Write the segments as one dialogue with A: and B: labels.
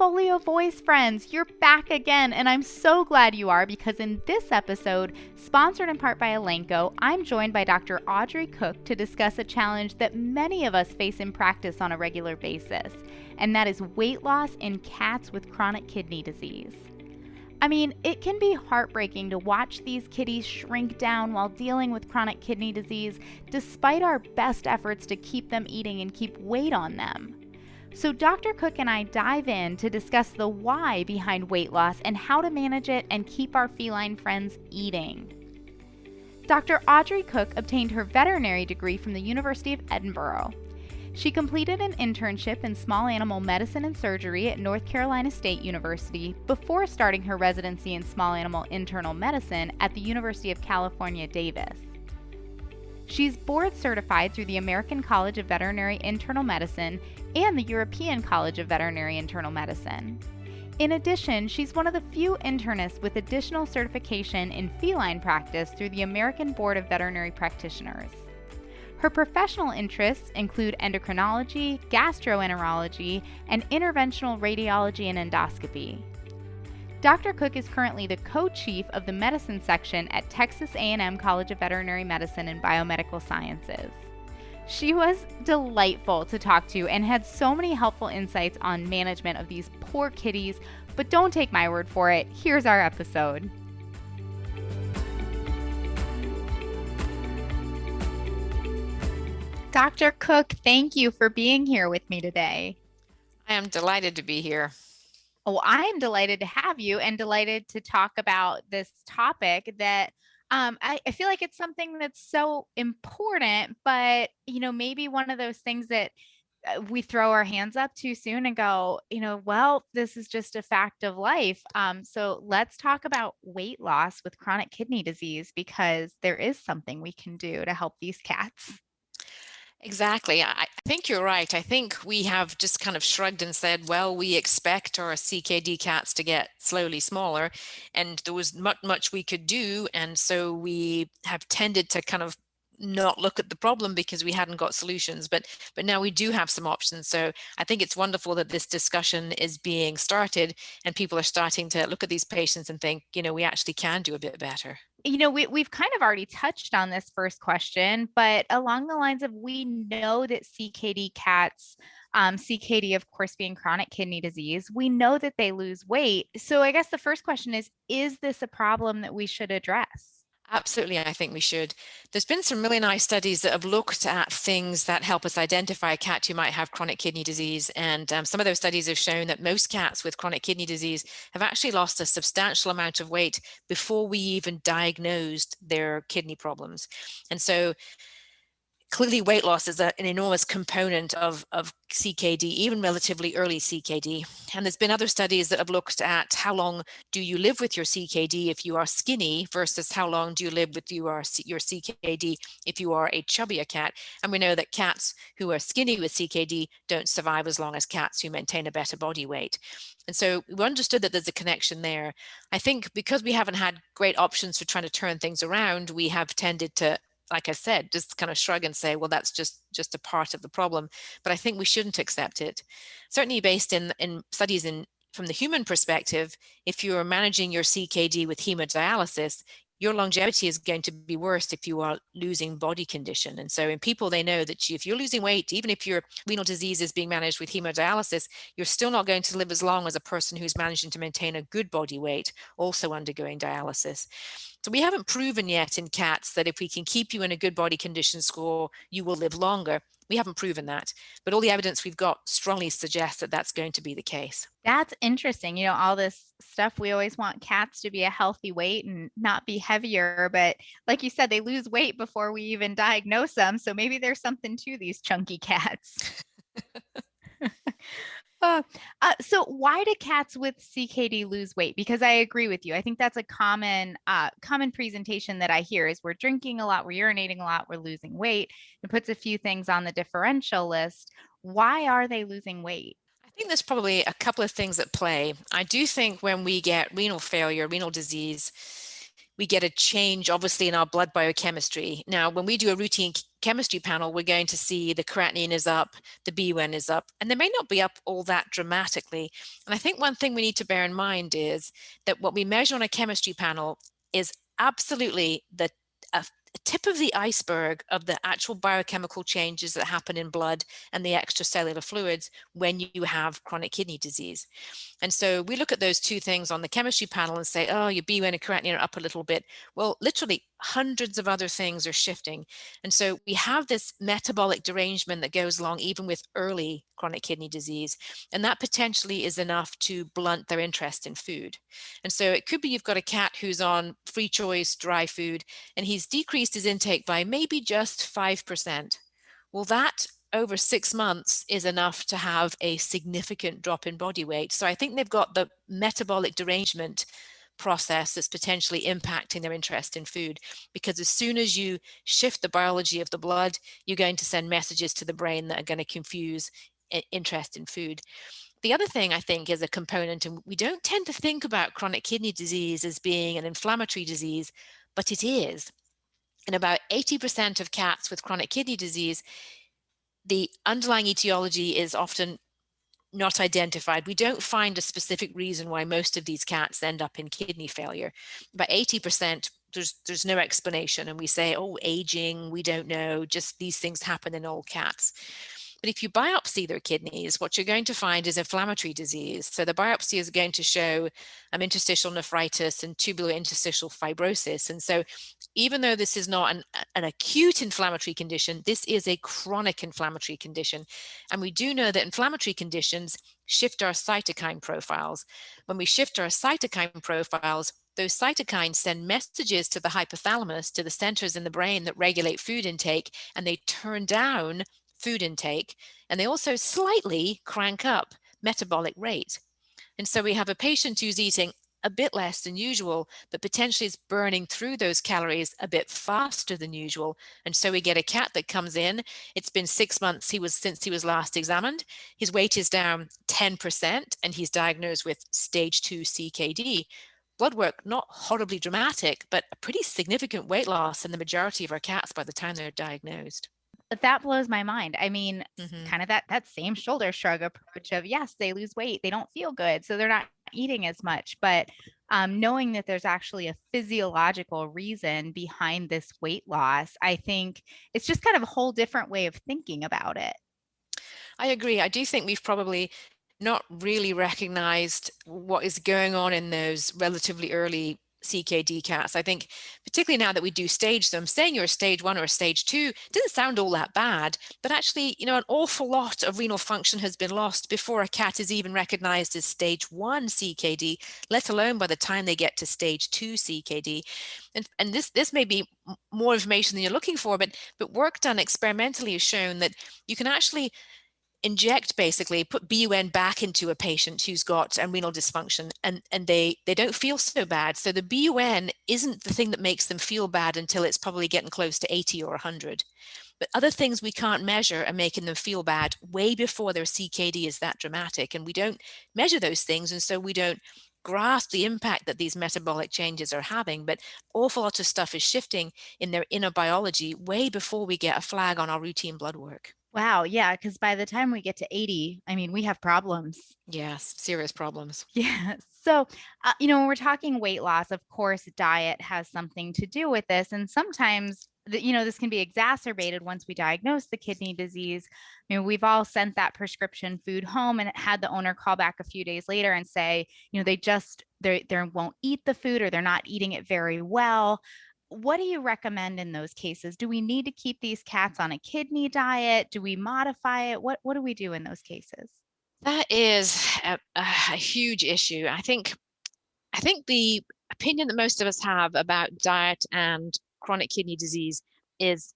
A: Portfolio Voice friends, you're back again, and I'm so glad you are because in this episode, sponsored in part by Elanco, I'm joined by Dr. Audrey Cook to discuss a challenge that many of us face in practice on a regular basis, and that is weight loss in cats with chronic kidney disease. I mean, it can be heartbreaking to watch these kitties shrink down while dealing with chronic kidney disease, despite our best efforts to keep them eating and keep weight on them. So Dr. Cook and I dive in to discuss the why behind weight loss and how to manage it and keep our feline friends eating. Dr. Audrey Cook obtained her veterinary degree from the University of Edinburgh. She completed an internship in small animal medicine and surgery at North Carolina State University before starting her residency in small animal internal medicine at the University of California, Davis. She's board certified through the American College of Veterinary Internal Medicine and the European College of Veterinary Internal Medicine. In addition, she's one of the few internists with additional certification in feline practice through the American Board of Veterinary Practitioners. Her professional interests include endocrinology, gastroenterology, and interventional radiology and endoscopy. Dr. Cook is currently the co-chief of the medicine section at Texas A&M College of Veterinary Medicine and Biomedical Sciences. She was delightful to talk to and had so many helpful insights on management of these poor kitties, but don't take my word for it. Here's our episode. Dr. Cook, thank you for being here with me today.
B: I am delighted to be here.
A: Oh, I am delighted to have you and delighted to talk about this topic that I feel like it's something that's so important, but, maybe one of those things that we throw our hands up too soon and go, well, this is just a fact of life. So let's talk about weight loss with chronic kidney disease because there is something we can do to help these cats.
B: Exactly. I think you're right. I think we have just kind of shrugged and said, well, we expect our CKD cats to get slowly smaller, and there was not much we could do. And so we have tended to kind of not look at the problem because we hadn't got solutions. But now we do have some options. So I think it's wonderful that this discussion is being started and people are starting to look at these patients and think, we actually can do a bit better.
A: We've kind of already touched on this first question, but along the lines of we know that CKD cats, CKD, of course, being chronic kidney disease, we know that they lose weight. So I guess the first question is this a problem that we should address?
B: Absolutely, I think we should. There's been some really nice studies that have looked at things that help us identify a cat who might have chronic kidney disease. And some of those studies have shown that most cats with chronic kidney disease have actually lost a substantial amount of weight before we even diagnosed their kidney problems. And so clearly weight loss is an enormous component of CKD, even relatively early CKD. And there's been other studies that have looked at how long do you live with your CKD if you are skinny versus how long do you live with your CKD if you are a chubbier cat. And we know that cats who are skinny with CKD don't survive as long as cats who maintain a better body weight. And so we understood that there's a connection there. I think because we haven't had great options for trying to turn things around, we have tended to, like I said, just kind of shrug and say, well, that's just a part of the problem. But I think we shouldn't accept it. Certainly based in studies from the human perspective, if you're managing your CKD with hemodialysis, your longevity is going to be worse if you are losing body condition. And so in people, they know that if you're losing weight, even if your renal disease is being managed with hemodialysis, you're still not going to live as long as a person who's managing to maintain a good body weight, also undergoing dialysis. So we haven't proven yet in cats that if we can keep you in a good body condition score, you will live longer. We haven't proven that, but all the evidence we've got strongly suggests that that's going to be the case.
A: That's interesting. All this stuff, we always want cats to be a healthy weight and not be heavier. But like you said, they lose weight before we even diagnose them. So maybe there's something to these chunky cats. So why do cats with CKD lose weight? Because I agree with you. I think that's a common presentation that I hear is we're drinking a lot, we're urinating a lot, we're losing weight. It puts a few things on the differential list. Why are they losing weight?
B: I think there's probably a couple of things at play. I do think when we get renal failure, renal disease, we get a change, obviously, in our blood biochemistry. Now, when we do a routine chemistry panel, we're going to see the creatinine is up, the BUN is up, and they may not be up all that dramatically. And I think one thing we need to bear in mind is that what we measure on a chemistry panel is absolutely the tip of the iceberg of the actual biochemical changes that happen in blood and the extracellular fluids when you have chronic kidney disease. And so we look at those two things on the chemistry panel and say, oh, your BUN and creatinine are up a little bit. Well, literally hundreds of other things are shifting. And so we have this metabolic derangement that goes along even with early chronic kidney disease. And that potentially is enough to blunt their interest in food. And so it could be you've got a cat who's on free choice dry food, and he's decreased his intake by maybe just 5%. Well, that over 6 months is enough to have a significant drop in body weight. So I think they've got the metabolic derangement process that's potentially impacting their interest in food, because as soon as you shift the biology of the blood, you're going to send messages to the brain that are going to confuse interest in food. The other thing I think is a component, and we don't tend to think about chronic kidney disease as being an inflammatory disease, but it is. In about 80% of cats with chronic kidney disease, the underlying etiology is often not identified. We don't find a specific reason why most of these cats end up in kidney failure. About 80%, there's no explanation. And we say, oh, aging, we don't know, just these things happen in old cats. But if you biopsy their kidneys, what you're going to find is inflammatory disease. So the biopsy is going to show interstitial nephritis and tubular interstitial fibrosis. And so even though this is not an acute inflammatory condition, this is a chronic inflammatory condition. And we do know that inflammatory conditions shift our cytokine profiles. When we shift our cytokine profiles, those cytokines send messages to the hypothalamus, to the centers in the brain that regulate food intake, and they turn down food intake, and they also slightly crank up metabolic rate. And so we have a patient who's eating a bit less than usual, but potentially is burning through those calories a bit faster than usual. And so we get a cat that comes in. It's been 6 months since he was last examined. His weight is down 10%, and he's diagnosed with stage 2 CKD. Blood work, not horribly dramatic, but a pretty significant weight loss in the majority of our cats by the time they're diagnosed.
A: But that blows my mind. I mean, kind of that same shoulder shrug approach of, yes, they lose weight, they don't feel good, so they're not eating as much. But knowing that there's actually a physiological reason behind this weight loss, I think it's just kind of a whole different way of thinking about it.
B: I agree. I do think we've probably not really recognized what is going on in those relatively early CKD cats. I think particularly now that we do stage them, saying you're a stage 1 or a stage 2 doesn't sound all that bad, but actually, an awful lot of renal function has been lost before a cat is even recognized as stage 1 CKD, let alone by the time they get to stage 2 CKD. And this may be more information than you're looking for, but work done experimentally has shown that you can actually basically put BUN back into a patient who's got renal dysfunction, and they don't feel so bad. So the BUN isn't the thing that makes them feel bad until it's probably getting close to 80 or 100. But other things we can't measure are making them feel bad way before their CKD is that dramatic. And we don't measure those things. And so we don't grasp the impact that these metabolic changes are having. But awful lot of stuff is shifting in their inner biology way before we get a flag on our routine blood work.
A: Wow, yeah, because by the time we get to 80, I mean, we have problems.
B: Yes, serious problems.
A: Yeah. So, when we're talking weight loss, of course, diet has something to do with this. And sometimes, this can be exacerbated once we diagnose the kidney disease. I mean, we've all sent that prescription food home and had the owner call back a few days later and say, they won't eat the food, or they're not eating it very well. What do you recommend in those cases? Do we need to keep these cats on a kidney diet? Do we modify it? What do we do in those cases?
B: That is a huge issue. I think the opinion that most of us have about diet and chronic kidney disease is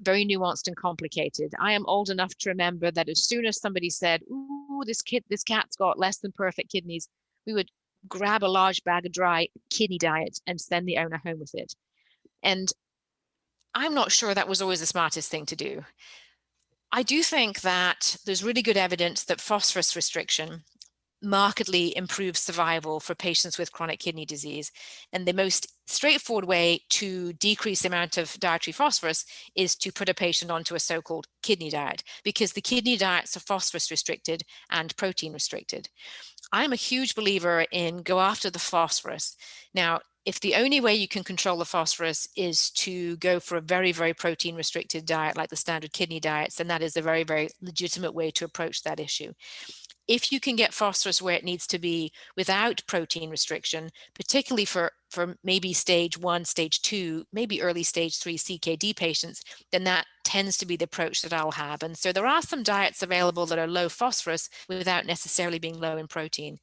B: very nuanced and complicated. I am old enough to remember that as soon as somebody said, "Ooh, this cat's got less than perfect kidneys," we would grab a large bag of dry kidney diet and send the owner home with it. And I'm not sure that was always the smartest thing to do. I do think that there's really good evidence that phosphorus restriction markedly improves survival for patients with chronic kidney disease. And the most straightforward way to decrease the amount of dietary phosphorus is to put a patient onto a so-called kidney diet, because the kidney diets are phosphorus restricted and protein restricted. I'm a huge believer in go after the phosphorus. Now, if the only way you can control the phosphorus is to go for a very, very protein restricted diet like the standard kidney diets, then that is a very, very legitimate way to approach that issue. If you can get phosphorus where it needs to be without protein restriction, particularly for maybe stage 1, stage 2, maybe early stage 3 CKD patients, then that tends to be the approach that I'll have. And so there are some diets available that are low phosphorus without necessarily being low in protein.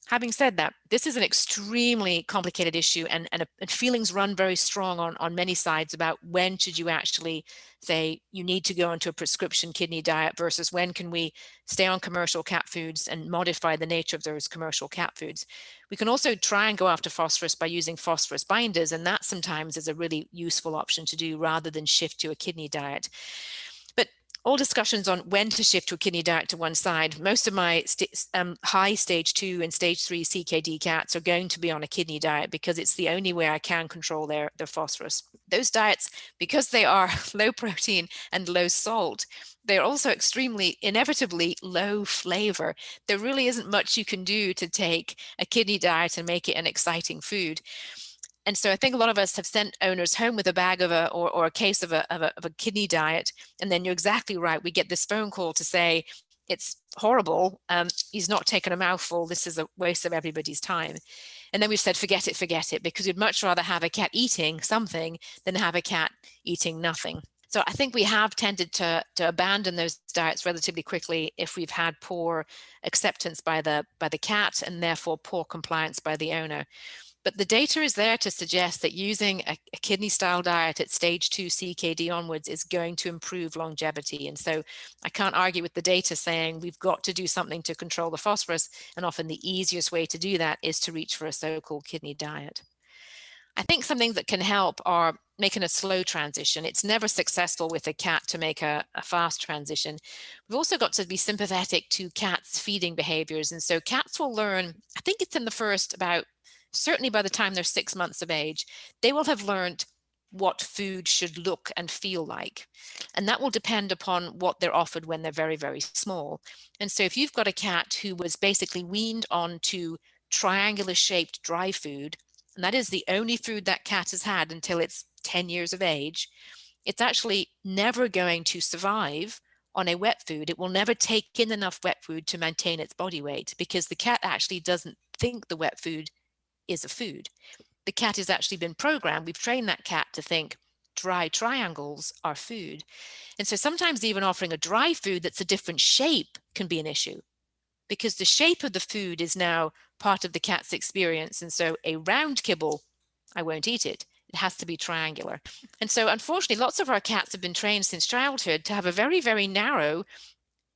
B: Having said that, this is an extremely complicated issue, and feelings run very strong on many sides about when should you actually say you need to go into a prescription kidney diet versus when can we stay on commercial cat foods and modify the nature of those commercial cat foods. We can also try and go after phosphorus by using phosphorus binders, and that sometimes is a really useful option to do rather than shift to a kidney diet. But all discussions on when to shift to a kidney diet to one side, most of my high stage 2 and stage 3 CKD cats are going to be on a kidney diet because it's the only way I can control their phosphorus. Those diets, because they are low protein and low salt, they're also extremely, inevitably low flavor. There really isn't much you can do to take a kidney diet and make it an exciting food. And so I think a lot of us have sent owners home with a bag of or a case of a kidney diet. And then you're exactly right. We get this phone call to say, it's horrible. He's not taken a mouthful. This is a waste of everybody's time. And then we've said, forget it, because we'd much rather have a cat eating something than have a cat eating nothing. So I think we have tended to abandon those diets relatively quickly if we've had poor acceptance by the cat and therefore poor compliance by the owner. But the data is there to suggest that using a kidney style diet at stage 2 CKD onwards is going to improve longevity. And so I can't argue with the data saying we've got to do something to control the phosphorus. And often the easiest way to do that is to reach for a so-called kidney diet. I think some things that can help are making a slow transition. It's never successful with a cat to make a fast transition. We've also got to be sympathetic to cats' feeding behaviors. And so cats will learn, I think it's in the first certainly by the time they're 6 months of age, they will have learned what food should look and feel like. And that will depend upon what they're offered when they're very, very small. And so if you've got a cat who was basically weaned onto triangular shaped dry food, and that is the only food that cat has had until it's 10 years of age, it's actually never going to survive on a wet food. It will never take in enough wet food to maintain its body weight because the cat actually doesn't think the wet food is a food. The cat has actually been programmed. We've trained that cat to think dry triangles are food. And so sometimes even offering a dry food that's a different shape can be an issue because the shape of the food is now part of the cat's experience. And so a round kibble, I won't eat it. It has to be triangular. And so unfortunately, lots of our cats have been trained since childhood to have a very, very narrow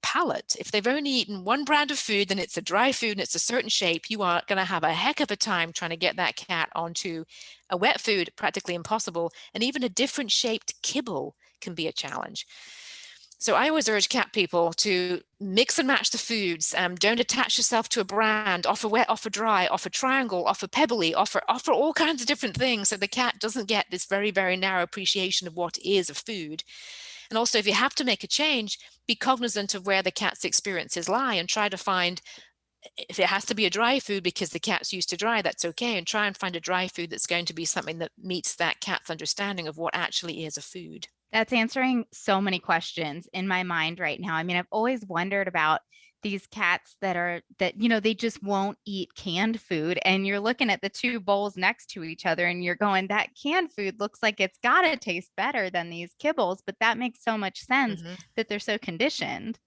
B: palate. If they've only eaten one brand of food, then it's a dry food and it's a certain shape. You are going to have a heck of a time trying to get that cat onto a wet food, practically impossible. And even a different shaped kibble can be a challenge. So I always urge cat people to mix and match the foods. Don't attach yourself to a brand. Offer wet, offer dry, offer triangle, offer pebbly, offer all kinds of different things so the cat doesn't get this very, very narrow appreciation of what is a food. And also, if you have to make a change, be cognizant of where the cat's experiences lie and try to find, if it has to be a dry food because the cat's used to dry, that's okay. And try and find a dry food that's going to be something that meets that cat's understanding of what actually is a food.
A: That's answering so many questions in my mind right now. I mean, I've always wondered about these cats that they just won't eat canned food. And you're looking at the two bowls next to each other and you're going, that canned food looks like it's got to taste better than these kibbles. But that makes so much sense that they're so conditioned.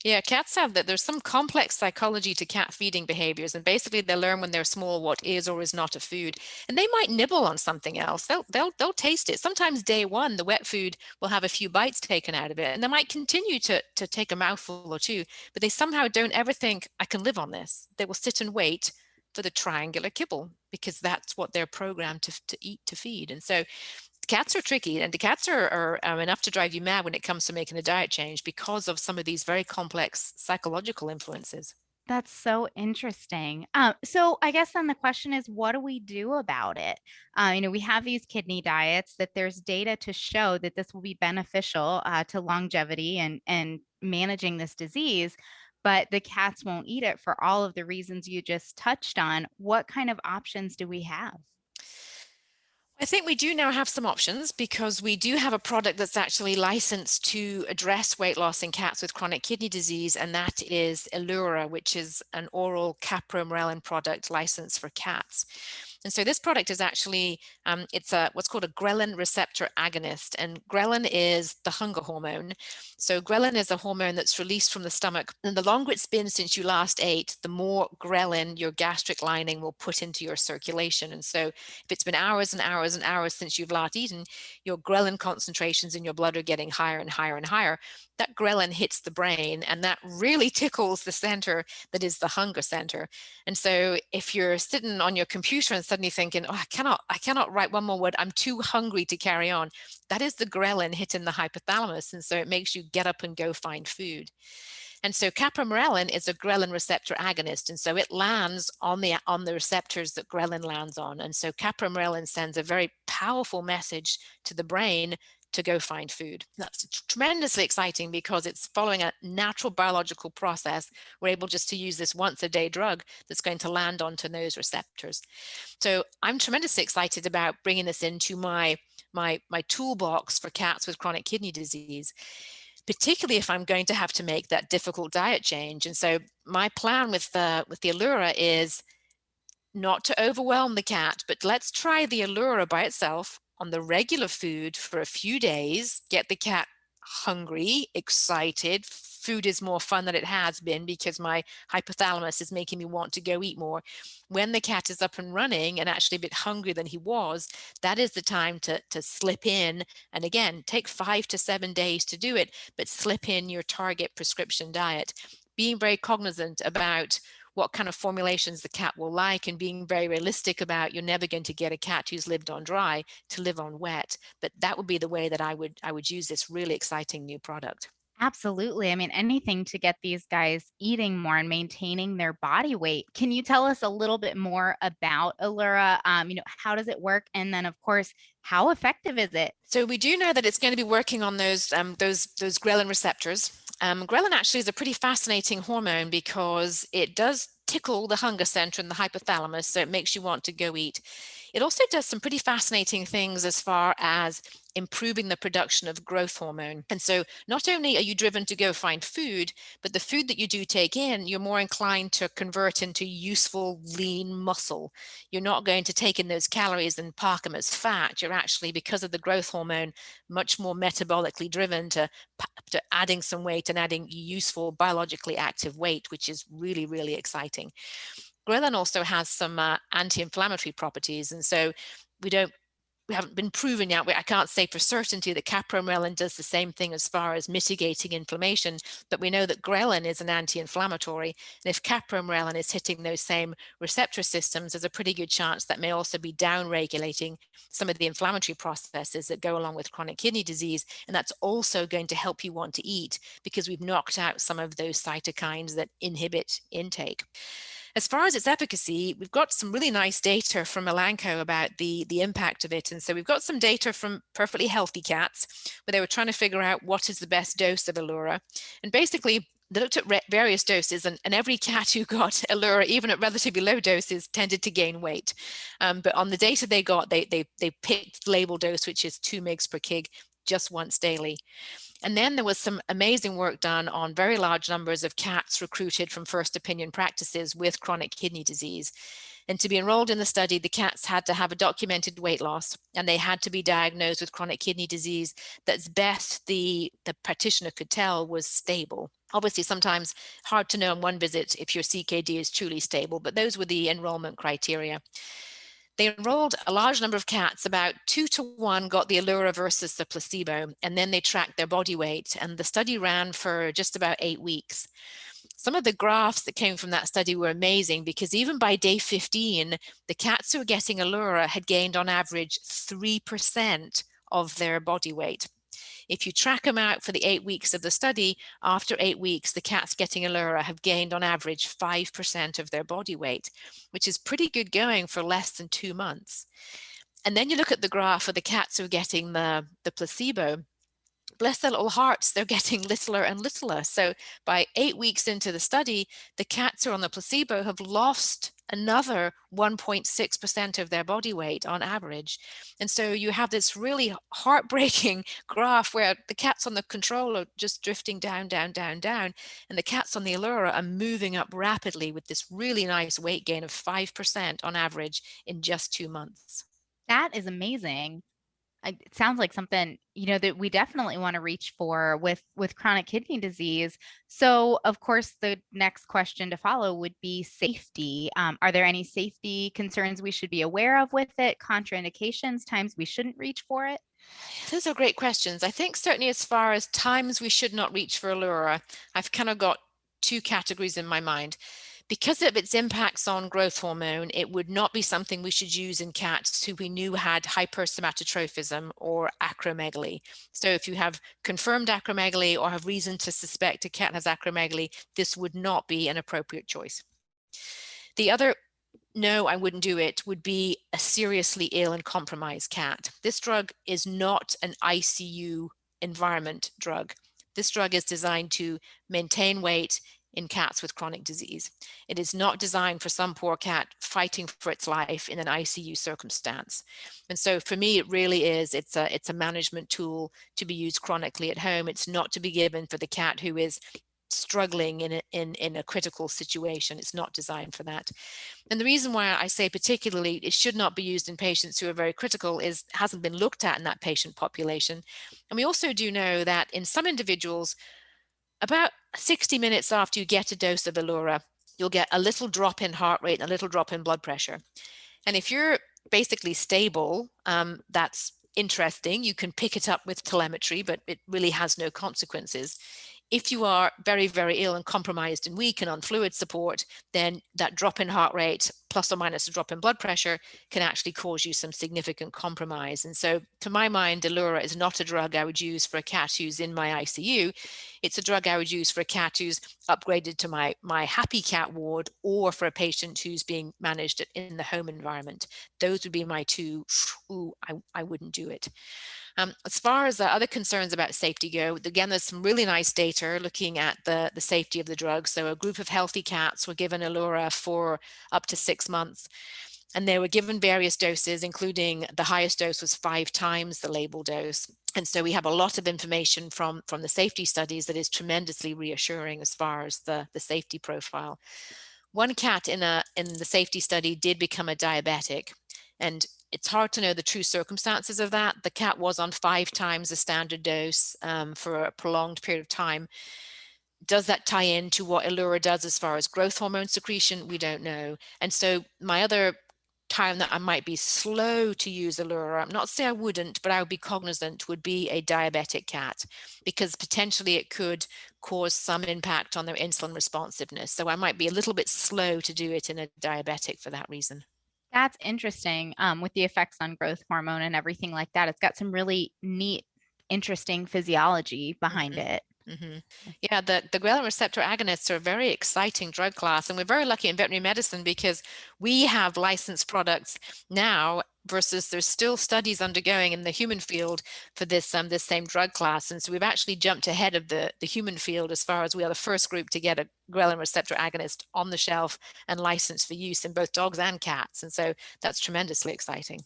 B: Yeah, cats have that. There's some complex psychology to cat feeding behaviors, and basically they learn when they're small what is or is not a food. And they might nibble on something else. They'll taste it. Sometimes day one, the wet food will have a few bites taken out of it, and they might continue to take a mouthful or two, but they somehow don't ever think, I can live on this. They will sit and wait for the triangular kibble because that's what they're programmed to eat, to feed. And so cats are tricky, and the cats are enough to drive you mad when it comes to making a diet change because of some of these very complex psychological influences.
A: That's so interesting. So I guess then the question is, what do we do about it? We have these kidney diets that there's data to show that this will be beneficial to longevity and managing this disease, but the cats won't eat it for all of the reasons you just touched on. What kind of options do we have?
B: I think we do now have some options because we do have a product that's actually licensed to address weight loss in cats with chronic kidney disease, and that is Allura, which is an oral capromorelin product licensed for cats. And so this product is actually, it's what's called a ghrelin receptor agonist, and ghrelin is the hunger hormone. So ghrelin is a hormone that's released from the stomach, and the longer it's been since you last ate, the more ghrelin your gastric lining will put into your circulation. And so if it's been hours and hours and hours since you've last eaten, your ghrelin concentrations in your blood are getting higher and higher and higher. That ghrelin hits the brain, and that really tickles the center that is the hunger center. And so if you're sitting on your computer and suddenly thinking, oh, I cannot write one more word, I'm too hungry to carry on, that is the ghrelin hitting the hypothalamus. And so it makes you get up and go find food. And so capromorelin is a ghrelin receptor agonist, and so it lands on the receptors that ghrelin lands on. And so capromorelin sends a very powerful message to the brain to go find food. That's tremendously exciting because it's following a natural biological process. We're able just to use this once a day drug that's going to land onto those receptors. So I'm tremendously excited about bringing this into my toolbox for cats with chronic kidney disease, particularly if I'm going to have to make that difficult diet change. And so my plan with the Allura is not to overwhelm the cat, but let's try the Allura by itself on the regular food for a few days, get the cat hungry, excited. Food is more fun than it has been because my hypothalamus is making me want to go eat more. When the cat is up and running and actually a bit hungrier than he was, that is the time to slip in. And again, take 5 to 7 days to do it, but slip in your target prescription diet. Being very cognizant about what kind of formulations the cat will like, and being very realistic about you're never going to get a cat who's lived on dry to live on wet. But that would be the way that I would use this really exciting new product.
A: Absolutely. I mean, anything to get these guys eating more and maintaining their body weight. Can you tell us a little bit more about Allura? How does it work? And then, of course, how effective is it?
B: So we do know that it's going to be working on those ghrelin receptors. Ghrelin actually is a pretty fascinating hormone because it does tickle the hunger center in the hypothalamus, so it makes you want to go eat. It also does some pretty fascinating things as far as improving the production of growth hormone. And so not only are you driven to go find food, but the food that you do take in, you're more inclined to convert into useful lean muscle. You're not going to take in those calories and park them as fat. You're actually, because of the growth hormone, much more metabolically driven to adding some weight and adding useful biologically active weight, which is really, really exciting. Ghrelin also has some anti-inflammatory properties, and so we haven't been proven yet. I can't say for certainty that capromorelin does the same thing as far as mitigating inflammation, but we know that ghrelin is an anti-inflammatory. And if capromorelin is hitting those same receptor systems, there's a pretty good chance that may also be down-regulating some of the inflammatory processes that go along with chronic kidney disease. And that's also going to help you want to eat because we've knocked out some of those cytokines that inhibit intake. As far as its efficacy, we've got some really nice data from Elanco about the impact of it. And so we've got some data from perfectly healthy cats where they were trying to figure out what is the best dose of Allura. And basically, they looked at various doses, and every cat who got Allura, even at relatively low doses, tended to gain weight. But on the data they got, they picked the label dose, which is 2 mg per kg, just once daily. And then there was some amazing work done on very large numbers of cats recruited from first opinion practices with chronic kidney disease. And to be enrolled in the study, the cats had to have a documented weight loss, and they had to be diagnosed with chronic kidney disease that's best the practitioner could tell was stable. Obviously, sometimes hard to know in one visit if your CKD is truly stable, but those were the enrollment criteria. They enrolled a large number of cats, about 2 to 1 got the Allura versus the placebo, and then they tracked their body weight. And the study ran for just about 8 weeks. Some of the graphs that came from that study were amazing because even by day 15, the cats who were getting Allura had gained on average 3% of their body weight. If you track them out for the 8 weeks of the study, after 8 weeks, the cats getting Allura have gained on average 5% of their body weight, which is pretty good going for less than 2 months. And then you look at the graph of the cats who are getting the placebo. Bless their little hearts, they're getting littler and littler. So by 8 weeks into the study, the cats who are on the placebo have lost another 1.6% of their body weight on average. And so you have this really heartbreaking graph where the cats on the control are just drifting down, down, down, down, and the cats on the Allura are moving up rapidly with this really nice weight gain of 5% on average in just 2 months.
A: That is amazing. It sounds like something, that we definitely want to reach for with chronic kidney disease. So, of course, the next question to follow would be safety. Are there any safety concerns we should be aware of with it? Contraindications, times we shouldn't reach for it?
B: Those are great questions. I think certainly as far as times we should not reach for Allura, I've kind of got two categories in my mind. Because of its impacts on growth hormone, it would not be something we should use in cats who we knew had hypersomatotropism or acromegaly. So if you have confirmed acromegaly or have reason to suspect a cat has acromegaly, this would not be an appropriate choice. The other no, I wouldn't do it would be a seriously ill and compromised cat. This drug is not an ICU environment drug. This drug is designed to maintain weight in cats with chronic disease. It is not designed for some poor cat fighting for its life in an ICU circumstance. And so for me, it really is, it's a management tool to be used chronically at home. It's not to be given for the cat who is struggling in a critical situation. It's not designed for that. And the reason why I say particularly it should not be used in patients who are very critical is it hasn't been looked at in that patient population. And we also do know that in some individuals, about 60 minutes after you get a dose of Allura, you'll get a little drop in heart rate and a little drop in blood pressure. And if you're basically stable, that's interesting. You can pick it up with telemetry, but it really has no consequences. If you are very, very ill and compromised and weak and on fluid support, then that drop in heart rate plus or minus a drop in blood pressure can actually cause you some significant compromise. And so to my mind, Allura is not a drug I would use for a cat who's in my ICU. It's a drug I would use for a cat who's upgraded to my happy cat ward or for a patient who's being managed in the home environment. Those would be my two, I wouldn't do it. As far as the other concerns about safety go, again, there's some really nice data looking at the safety of the drug. So a group of healthy cats were given Allura for up to 6 months, and they were given various doses, including the highest dose was 5 times the label dose. And so we have a lot of information from the safety studies that is tremendously reassuring as far as the safety profile. One cat in the safety study did become a diabetic, and it's hard to know the true circumstances of that. The cat was on 5 times the standard dose for a prolonged period of time. Does that tie into what Allura does as far as growth hormone secretion? We don't know. And so my other time that I might be slow to use Allura, I'm not saying I wouldn't, but I would be cognizant, would be a diabetic cat, because potentially it could cause some impact on their insulin responsiveness. So I might be a little bit slow to do it in a diabetic for that reason.
A: That's interesting, with the effects on growth hormone and everything like that. It's got some really neat, interesting physiology behind
B: Mhm.
A: it.
B: Mhm. Yeah, the ghrelin receptor agonists are a very exciting drug class, and we're very lucky in veterinary medicine because we have licensed products now versus there's still studies undergoing in the human field for this same drug class. And so we've actually jumped ahead of the human field as far as we are the first group to get a ghrelin receptor agonist on the shelf and licensed for use in both dogs and cats. And so that's tremendously exciting.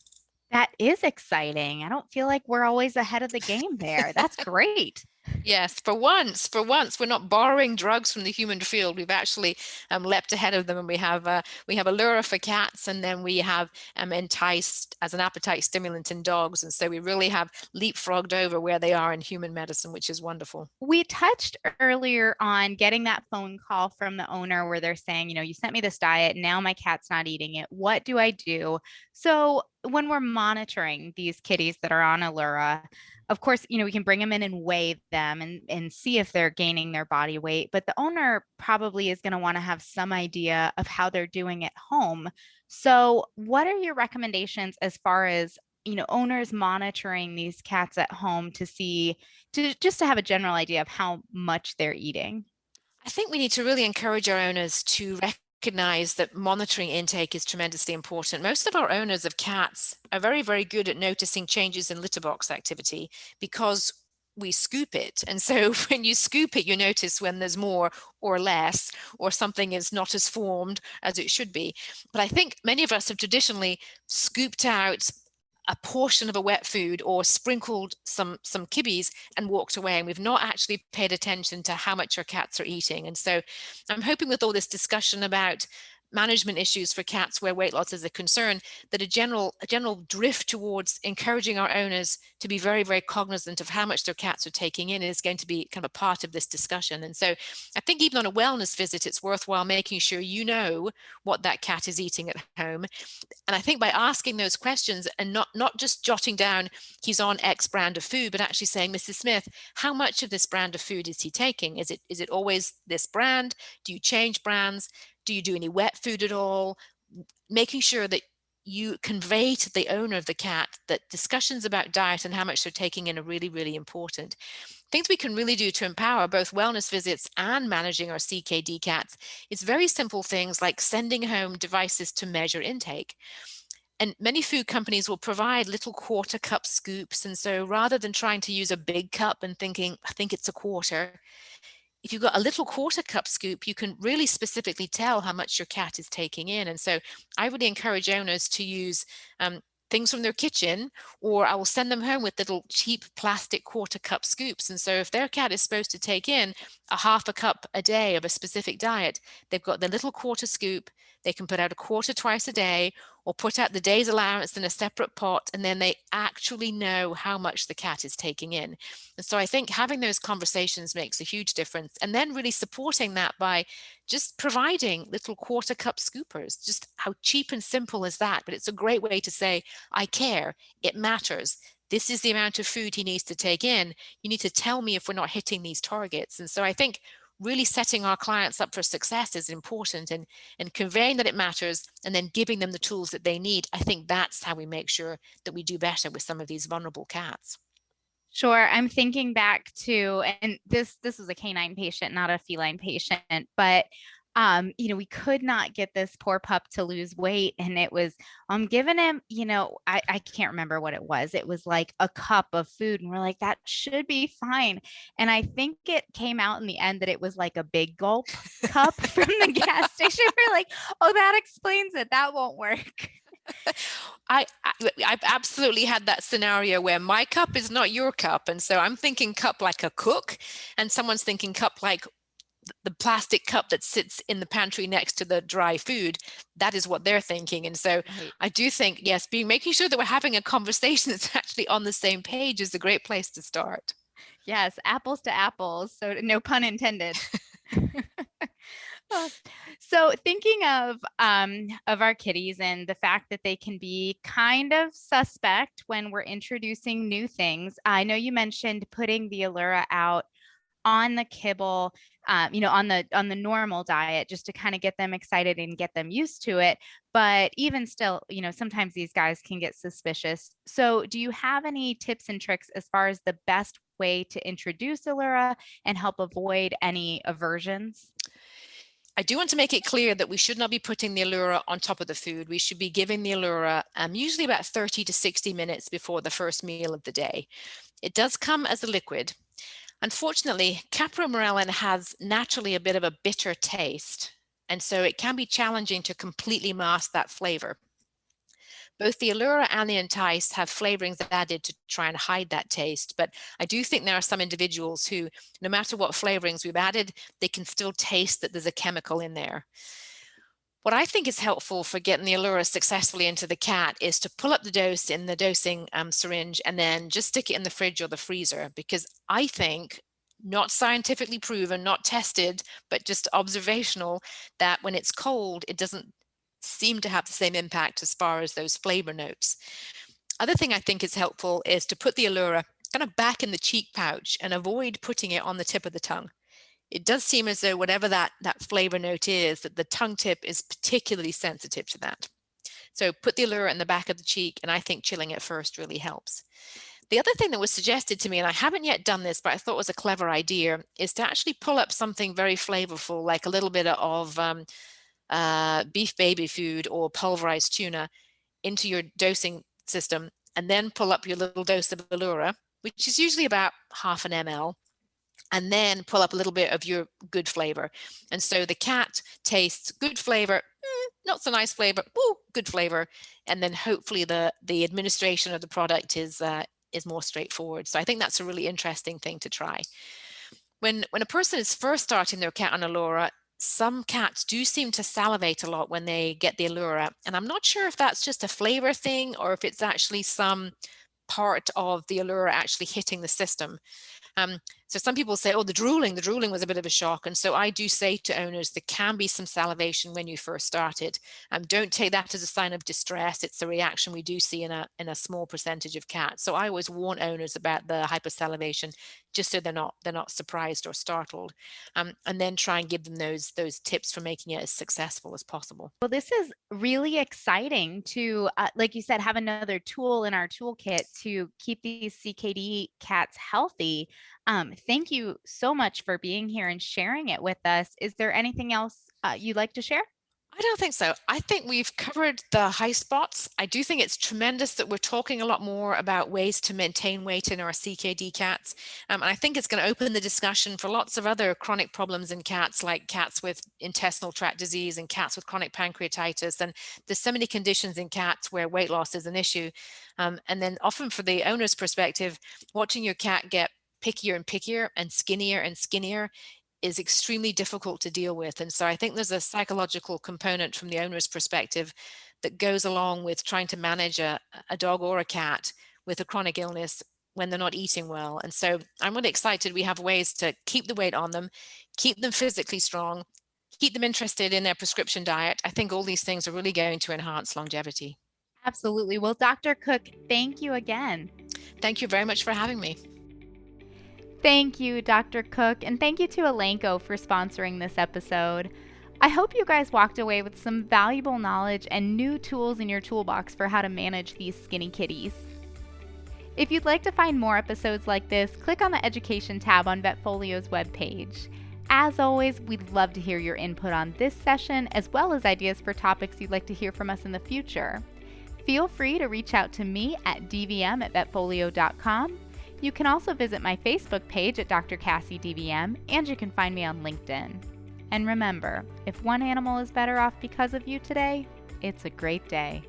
A: That is exciting. I don't feel like we're always ahead of the game there. That's great.
B: Yes, for once, we're not borrowing drugs from the human field. We've actually leapt ahead of them, and we have Allura for cats, and then we have enticed as an appetite stimulant in dogs, and so we really have leapfrogged over where they are in human medicine, which is wonderful.
A: We touched earlier on getting that phone call from the owner where they're saying, you sent me this diet, now my cat's not eating it. What do I do? So, when we're monitoring these kitties that are on Allura, of course, we can bring them in and weigh them and see if they're gaining their body weight, but the owner probably is going to want to have some idea of how they're doing at home. So, what are your recommendations as far as owners monitoring these cats at home to see, to just to have a general idea of how much they're eating?
B: I think we need to really encourage our owners to recognize that monitoring intake is tremendously important. Most of our owners of cats are very, very good at noticing changes in litter box activity because we scoop it. And so when you scoop it, you notice when there's more or less, or something is not as formed as it should be. But I think many of us have traditionally scooped out a portion of a wet food or sprinkled some kibbles and walked away, and we've not actually paid attention to how much our cats are eating. And so I'm hoping with all this discussion about management issues for cats where weight loss is a concern, that a general drift towards encouraging our owners to be very, very cognizant of how much their cats are taking in is going to be kind of a part of this discussion. And so I think even on a wellness visit, it's worthwhile making sure you know what that cat is eating at home. And I think by asking those questions and not just jotting down he's on X brand of food, but actually saying, Mrs. Smith, how much of this brand of food is he taking? Is it always this brand? Do you change brands? Do you do any wet food at all? Making sure that you convey to the owner of the cat that discussions about diet and how much they're taking in are really, really important. Things we can really do to empower both wellness visits and managing our CKD cats is very simple things like sending home devices to measure intake. And many food companies will provide little quarter cup scoops. And so rather than trying to use a big cup and thinking, I think it's a quarter, if you've got a little quarter cup scoop, you can really specifically tell how much your cat is taking in. And so I really encourage owners to use things from their kitchen, or I will send them home with little cheap plastic quarter cup scoops. And so if their cat is supposed to take in a half a cup a day of a specific diet, they've got the little quarter scoop. They can put out a quarter twice a day, or put out the day's allowance in a separate pot, and then they actually know how much the cat is taking in. And so I think having those conversations makes a huge difference, and then really supporting that by just providing little quarter cup scoopers. Just how cheap and simple is that? But it's a great way to say, I care, it matters. This is the amount of food he needs to take in. You need to tell me if we're not hitting these targets. And so I think really setting our clients up for success is important, and conveying that it matters and then giving them the tools that they need. I think that's how we make sure that we do better with some of these vulnerable cats.
A: Sure. I'm thinking back to, and this was a canine patient, not a feline patient, but we could not get this poor pup to lose weight. And it was, I'm giving him, I can't remember what it was. It was like a cup of food. And we're like, that should be fine. And I think it came out in the end that it was like a big gulp cup from the gas station. We're like, oh, that explains it. That won't work.
B: I've absolutely had that scenario where my cup is not your cup. And so I'm thinking cup like a cook, and someone's thinking cup like the plastic cup that sits in the pantry next to the dry food. That is what they're thinking. And so
A: Right.
B: I do think, yes, making sure that we're having a conversation that's actually on the same page is a great place to start.
A: Yes, apples to apples. So no pun intended. Oh, so thinking of our kitties and the fact that they can be kind of suspect when we're introducing new things. I know you mentioned putting the Allura out on the kibble, on the normal diet, just to kind of get them excited and get them used to it. But even still, sometimes these guys can get suspicious. So do you have any tips and tricks as far as the best way to introduce Allura and help avoid any aversions?
B: I do want to make it clear that we should not be putting the Allura on top of the food. We should be giving the Allura usually about 30 to 60 minutes before the first meal of the day. It does come as a liquid. Unfortunately, capromorelin has naturally a bit of a bitter taste, and so it can be challenging to completely mask that flavor. Both the Allura and the Entice have flavorings added to try and hide that taste, but I do think there are some individuals who, no matter what flavorings we've added, they can still taste that there's a chemical in there. What I think is helpful for getting the Allura successfully into the cat is to pull up the dose in the dosing syringe and then just stick it in the fridge or the freezer, because I think, not scientifically proven, not tested, but just observational, that when it's cold, it doesn't seem to have the same impact as far as those flavor notes. Other thing I think is helpful is to put the Allura kind of back in the cheek pouch and avoid putting it on the tip of the tongue. It does seem as though whatever that flavor note is, that the tongue tip is particularly sensitive to that. So put the Allura in the back of the cheek, and I think chilling it first really helps. The other thing that was suggested to me, and I haven't yet done this, but I thought was a clever idea, is to actually pull up something very flavorful, like a little bit of beef baby food or pulverized tuna into your dosing system, and then pull up your little dose of Allura, which is usually about half an ml, and then pull up a little bit of your good flavor. And so the cat tastes good flavor, not so nice flavor, good flavor, and then hopefully the administration of the product is more straightforward. So I think that's a really interesting thing to try. When a person is first starting their cat on Allura, some cats do seem to salivate a lot when they get the Allura, and I'm not sure if that's just a flavor thing or if it's actually some part of the Allura actually hitting the system. So some people say, oh, the drooling was a bit of a shock. And so I do say to owners, there can be some salivation when you first start it. Don't take that as a sign of distress. It's a reaction we do see in a small percentage of cats. So I always warn owners about the hypersalivation, just so they're not surprised or startled. And then try and give them those tips for making it as successful as possible.
A: Well, this is really exciting to, like you said, have another tool in our toolkit to keep these CKD cats healthy. Thank you so much for being here and sharing it with us. Is there anything else you'd like to share?
B: I don't think so. I think we've covered the high spots. I do think it's tremendous that we're talking a lot more about ways to maintain weight in our CKD cats. And I think it's going to open the discussion for lots of other chronic problems in cats, like cats with intestinal tract disease and cats with chronic pancreatitis. And there's so many conditions in cats where weight loss is an issue. And then often for the owner's perspective, watching your cat get pickier and pickier and skinnier is extremely difficult to deal with. And so I think there's a psychological component from the owner's perspective that goes along with trying to manage a dog or a cat with a chronic illness when they're not eating well. And so I'm really excited we have ways to keep the weight on them, keep them physically strong, keep them interested in their prescription diet. I think all these things are really going to enhance longevity.
A: Absolutely. Well, Dr. Cook, thank you again.
B: Thank you very much for having me.
A: Thank you, Dr. Cook, and thank you to Elanco for sponsoring this episode. I hope you guys walked away with some valuable knowledge and new tools in your toolbox for how to manage these skinny kitties. If you'd like to find more episodes like this, click on the Education tab on Vetfolio's webpage. As always, we'd love to hear your input on this session, as well as ideas for topics you'd like to hear from us in the future. Feel free to reach out to me at dvm@vetfolio.com. You can also visit my Facebook page at Dr. Cassie DVM, and you can find me on LinkedIn. And remember, if one animal is better off because of you today, it's a great day.